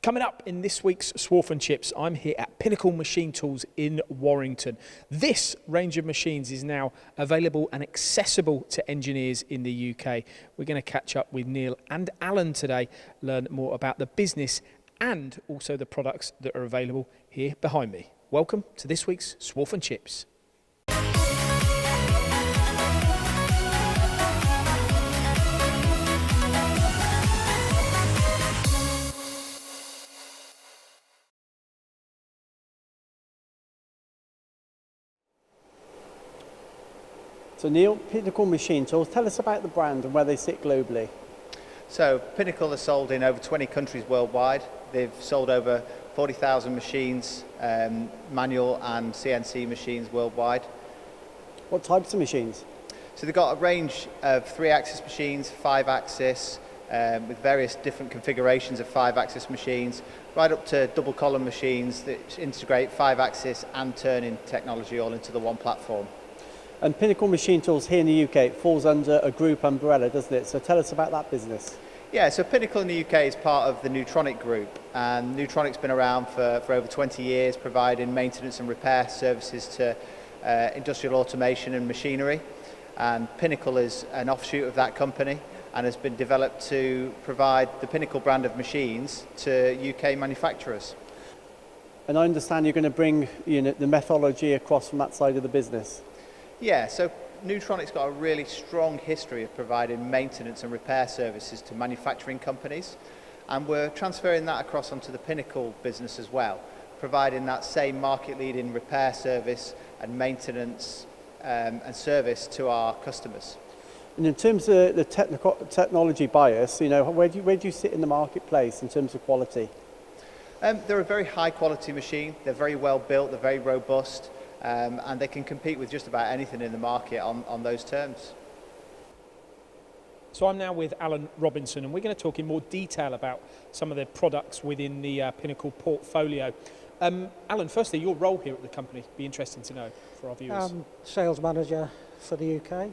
Coming up in this week's Swarf and Chips, I'm here at Pinnacle Machine Tools in Warrington. This range of machines is now available and accessible to engineers in the UK. We're going to catch up with Neil and Alan today, learn more about the business and also the products that are available here behind me. Welcome to this week's Swarf and Chips. So Neil, Pinnacle Machine Tools, tell us about the brand and where they sit globally. So Pinnacle is sold in over 20 countries worldwide. They've sold over 40,000 machines, manual and CNC machines worldwide. What types of machines? So they've got a range of 3-axis machines, 5-axis, with various different configurations of 5-axis machines, right up to double column machines that integrate 5-axis and turning technology all into the one platform. And Pinnacle Machine Tools here in the UK falls under a group umbrella, doesn't it? So tell us about that business. Yeah, so Pinnacle in the UK is part of the Neutronic Group, and Neutronic's been around for over 20 years, providing maintenance and repair services to industrial automation and machinery. And Pinnacle is an offshoot of that company and has been developed to provide the Pinnacle brand of machines to UK manufacturers. And I understand you're going to bring the methodology across from that side of the business. Yeah, so Neutronic's got a really strong history of providing maintenance and repair services to manufacturing companies, and we're transferring that across onto the Pinnacle business as well, providing that same market-leading repair service and maintenance and service to our customers. And in terms of the technology bias, where do you sit in the marketplace in terms of quality? They're a very high-quality machine. They're very well built. They're very robust. And they can compete with just about anything in the market on those terms. So I'm now with Alan Robinson, and we're going to talk in more detail about some of the products within the Pinnacle portfolio. Alan, firstly, your role here at the company would be interesting to know for our viewers. Sales manager for the UK.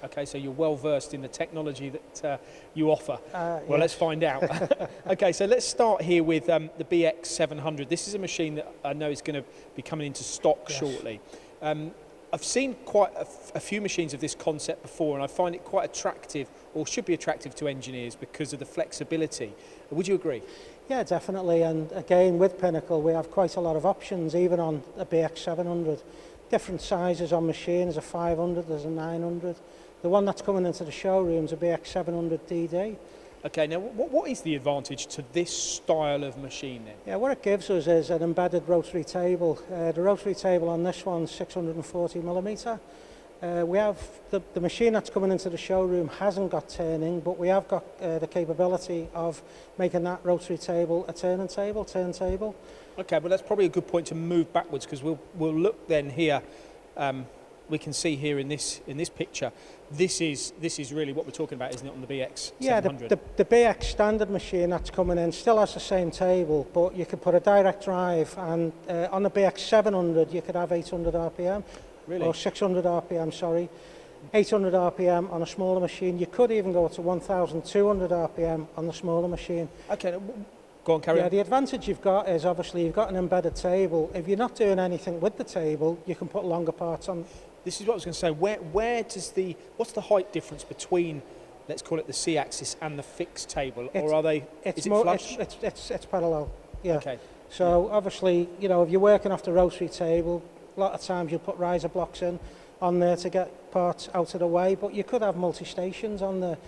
Okay, so you're well versed in the technology that you offer. Well, yes. Let's find out. Okay, so let's start here with the BX700. This is a machine that I know is going to be coming into stock shortly. I've seen quite a few machines of this concept before, and I find it quite attractive, or should be attractive to engineers because of the flexibility. Would you agree? Yeah, definitely. And again, with Pinnacle, we have quite a lot of options, even on a BX700. Different sizes on machines, a 500, there's a 900. The one that's coming into the showroom is a BX700DD. Okay, now what is the advantage to this style of machine then? Yeah, what it gives us is an embedded rotary table. The rotary table on this one's 640 millimetre. We have the machine that's coming into the showroom hasn't got turning, but we have got the capability of making that rotary table a turntable. Okay, well that's probably a good point to move backwards, because we'll look then here. We can see here in this picture, this is really what we're talking about, isn't it, on the BX700? Yeah, the BX standard machine that's coming in still has the same table, but you could put a direct drive, and on the BX700 you could have 800 RPM, really? Or 600 RPM, sorry. 800 RPM on a smaller machine. You could even go to 1,200 RPM on the smaller machine. Okay, go on, carry on. Yeah, the advantage you've got is obviously you've got an embedded table. If you're not doing anything with the table, you can put longer parts on. This is what I was going to say. What's the height difference between, let's call it the C-axis and the fixed table, or are they? Is it flush? It's parallel. Yeah. Okay. So obviously, if you're working off the rotary table, a lot of times you'll put riser blocks in on there to get parts out of the way, but you could have multi-stations on there.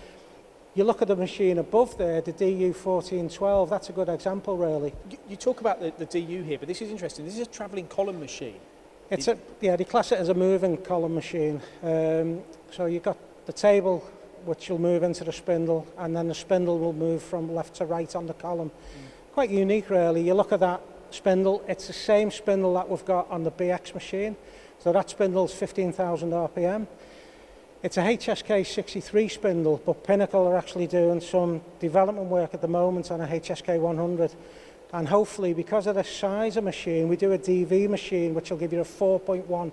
You look at the machine above there, the DU1412, that's a good example really. You talk about the DU here, but this is interesting. This is a travelling column machine. They class it as a moving column machine. So you've got the table which will move into the spindle, and then the spindle will move from left to right on the column. Quite unique really. You look at that spindle, it's the same spindle that we've got on the BX machine. So that spindle's 15,000 RPM. It's a HSK 63 spindle, but Pinnacle are actually doing some development work at the moment on a HSK 100. And hopefully, because of the size of machine, we do a DV machine, which will give you a 4.1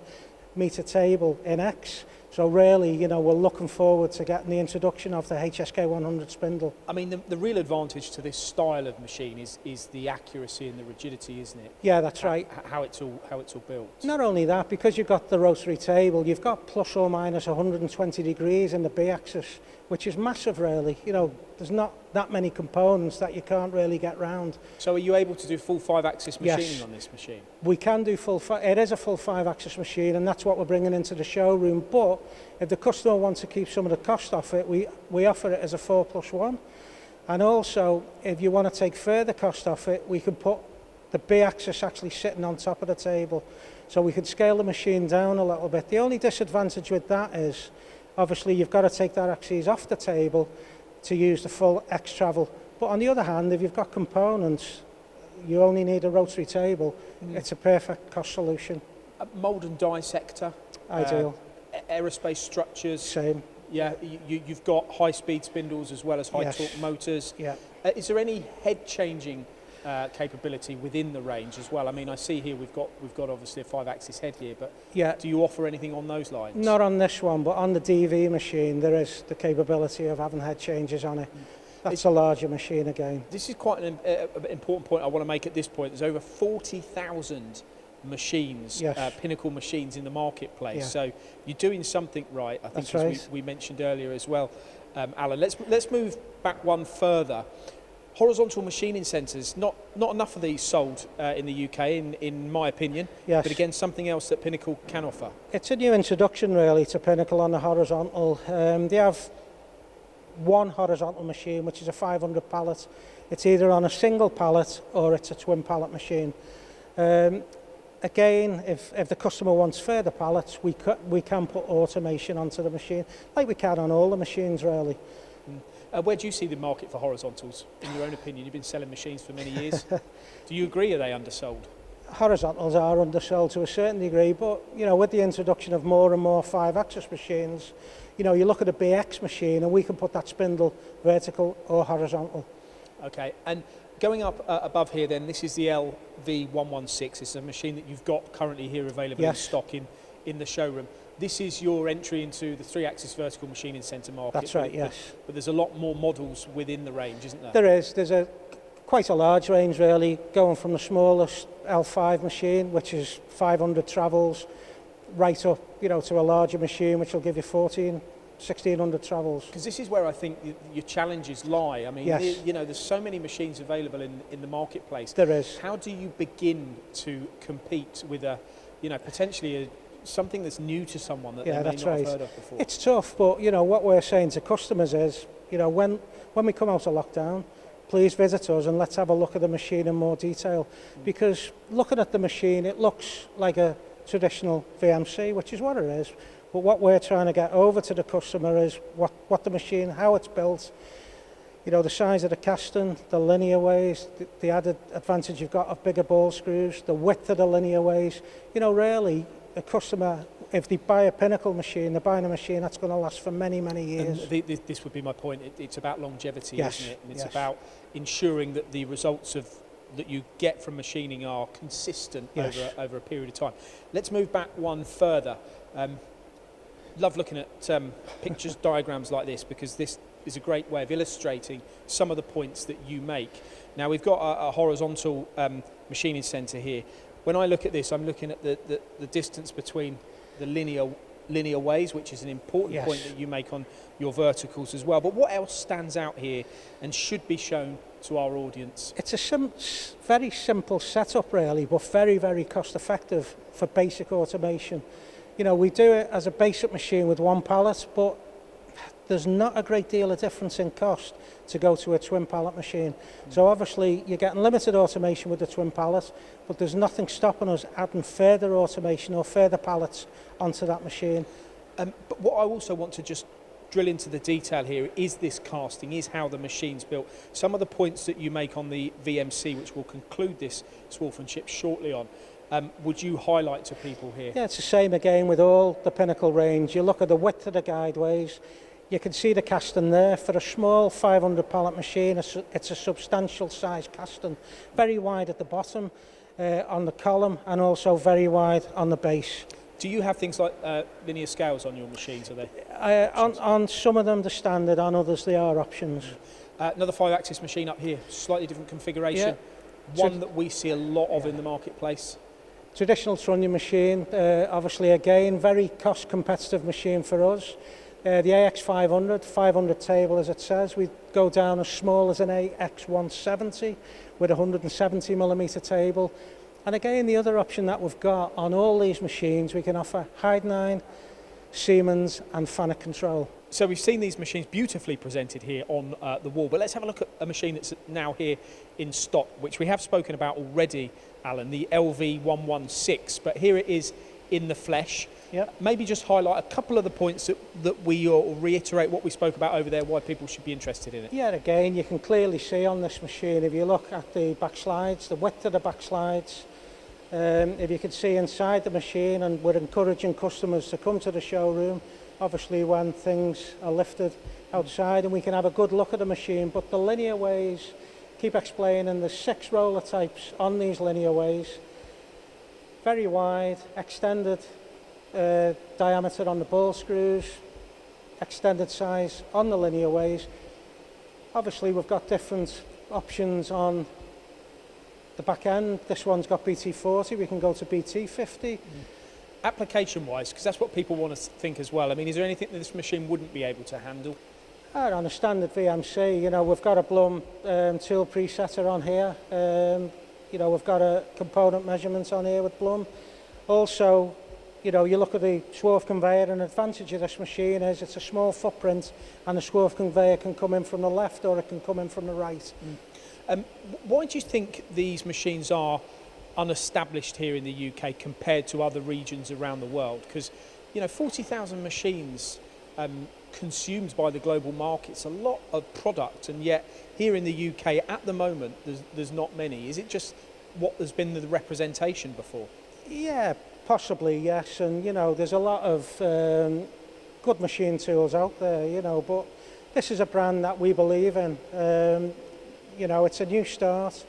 metre table in X. So really, you know, we're looking forward to getting the introduction of the HSK 100 spindle. I mean, the real advantage to this style of machine is the accuracy and the rigidity, isn't it? Yeah, that's right. How it's all built. Not only that, because you've got the rotary table, you've got plus or minus 120 degrees in the B-axis, which is massive really. You know, there's not that many components that you can't really get round. So are you able to do full 5-axis machining Yes. on this machine? We can do it is a full 5-axis machine, and that's what we're bringing into the showroom. But if the customer wants to keep some of the cost off it, we offer it as a 4+1. And also, if you want to take further cost off it, we can put the B-axis actually sitting on top of the table. So we can scale the machine down a little bit. The only disadvantage with that is, obviously, you've got to take that axis off the table to use the full X travel. But on the other hand, if you've got components, you only need a rotary table. It's a perfect cost solution. Mould and die sector. Ideal. Aerospace structures. Same. Yeah, you've got high-speed spindles as well as high-torque Yes. motors. Yeah. Is there any head-changing capability within the range as well? I mean, I see here we've got obviously a 5-axis head here, but Yeah. do you offer anything on those lines? Not on this one, but on the DV machine, there is the capability of having head changes on it. That's a larger machine again. This is quite an important point I want to make at this point. There's over 40,000 machines, Yes. Pinnacle machines in the marketplace. Yeah. So you're doing something right, I think, That's as right. we mentioned earlier as well. Alan, let's move back one further. Horizontal machining centres, not enough of these sold in the UK, in my opinion. Yes. But again, something else that Pinnacle can offer. It's a new introduction really to Pinnacle on the horizontal. They have one horizontal machine, which is a 500 pallet. It's either on a single pallet or it's a twin pallet machine. Again, if the customer wants further pallets, we can put automation onto the machine, like we can on all the machines really. Where do you see the market for horizontals, in your own opinion? You've been selling machines for many years. Do you agree, are they undersold? Horizontals are undersold to a certain degree, but you know, with the introduction of more and more 5-axis machines, you know, you look at a BX machine and we can put that spindle vertical or horizontal. Okay, and going up above here then, this is the LV116. It's a machine that you've got currently here available in Yes. stock in the showroom. This is your entry into the 3-axis vertical machining centre market. That's right, yes. But there's a lot more models within the range, isn't there? There's quite a large range really, going from the smallest L5 machine, which is 500 travels, right up, you know, to a larger machine which will give you 1,600 travels. Because this is where I think your challenges lie. I mean, Yes. you know, there's so many machines available in the marketplace. There is. How do you begin to compete with potentially something that's new to someone that they may that's not right. have heard of before? It's tough, but you know, what we're saying to customers is, you know, when we come out of lockdown, please visit us and let's have a look at the machine in more detail. Because looking at the machine, it looks like a traditional VMC, which is what it is. But what we're trying to get over to the customer is what the machine, how it's built, you know, the size of the casting, the linear ways, the added advantage you've got of bigger ball screws, the width of the linear ways. You know, really, a customer, if they buy a Pinnacle machine, they're buying a machine that's going to last for many, many years. And this would be my point. It's about longevity, Yes, isn't it? And it's yes. about ensuring that the results that you get from machining are consistent Yes. over a period of time. Let's move back one further. Love looking at pictures, diagrams like this, because this is a great way of illustrating some of the points that you make. Now, we've got a horizontal machining centre here. When I look at this, I'm looking at the distance between the linear ways, which is an important Yes. point that you make on your verticals as well. But what else stands out here and should be shown to our audience? It's a very simple setup really, but very, very cost effective for basic automation. You know, we do it as a basic machine with one pallet, but there's not a great deal of difference in cost to go to a twin pallet machine. So obviously you're getting limited automation with the twin pallet, but there's nothing stopping us adding further automation or further pallets onto that machine. But what I also want to just drill into the detail here is this casting, is how the machine's built. Some of the points that you make on the VMC, which will conclude this Swarf and Chips shortly on, would you highlight to people here? Yeah, it's the same again with all the Pinnacle range. You look at the width of the guideways, you can see the casting there. For a small 500 pallet machine, it's a substantial size casting. Very wide at the bottom on the column and also very wide on the base. Do you have things like linear scales on your machines, are they? On some of them they're standard, on others they are options. Another 5-axis machine up here, slightly different configuration. One that we see a lot of in the marketplace. Traditional trunnion machine, obviously again, very cost competitive machine for us. The AX500, 500 table as it says, we go down as small as an AX170 with a 170mm table. And again, the other option that we've got on all these machines, we can offer Heidenhain, Siemens and Fanuc control. So we've seen these machines beautifully presented here on the wall, but let's have a look at a machine that's now here in stock, which we have spoken about already, Alan, the LV116, but here it is in the flesh. Yep. Maybe just highlight a couple of the points that we or reiterate what we spoke about over there, why people should be interested in it. Yeah, again, you can clearly see on this machine, if you look at the back slides, the width of the back slides, if you can see inside the machine, and we're encouraging customers to come to the showroom, obviously when things are lifted outside, and we can have a good look at the machine. But the linear ways, keep explaining, there's 6 roller types on these linear ways, very wide, extended diameter on the ball screws, extended size on the linear ways. Obviously we've got different options on the back end. This one's got BT40, we can go to BT50. Application-wise, because that's what people want to think as well. I mean, is there anything that this machine wouldn't be able to handle? On a standard VMC, you know, we've got a Blum tool presetter on here. You know, we've got a component measurements on here with Blum. Also, you know, you look at the Swarf conveyor, and the advantage of this machine is it's a small footprint, and the Swarf conveyor can come in from the left or it can come in from the right. Why do you think these machines are unestablished here in the UK compared to other regions around the world? Because, you know, 40,000 machines consumed by the global markets, a lot of product, and yet here in the UK at the moment there's not many. Is it just what has been the representation before? Yeah, possibly, yes. And you know, there's a lot of good machine tools out there, you know, but this is a brand that we believe in. You know, it's a new start,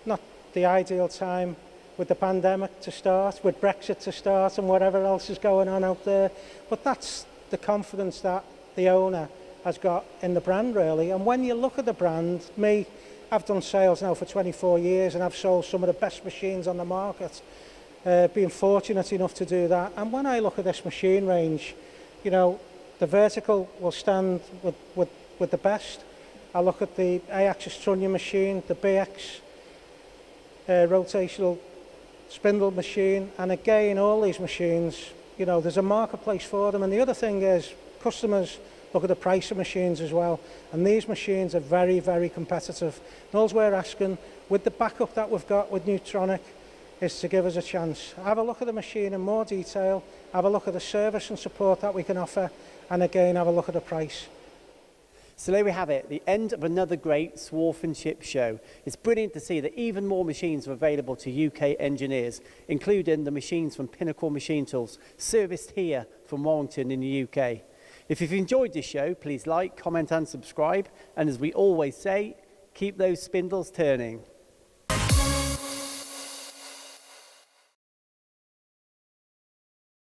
not the ideal time with the pandemic to start, with Brexit to start, and whatever else is going on out there, but that's the confidence that the owner has got in the brand, really. And when you look at the brand, I've done sales now for 24 years and I've sold some of the best machines on the market, being fortunate enough to do that. And when I look at this machine range, you know, the vertical will stand with the best. I look at the A-axis trunnion machine, the BX rotational spindle machine, and again, all these machines, you know, there's a marketplace for them. And the other thing is, customers look at the price of machines as well, and these machines are very, very competitive. And all we're asking, with the backup that we've got with Nutronic, is to give us a chance. Have a look at the machine in more detail, have a look at the service and support that we can offer, and again, have a look at the price. So there we have it, the end of another great Swarf and Chips show. It's brilliant to see that even more machines are available to UK engineers, including the machines from Pinnacle Machine Tools, serviced here from Warrington in the UK. If you've enjoyed this show, please like, comment and subscribe. And as we always say, keep those spindles turning.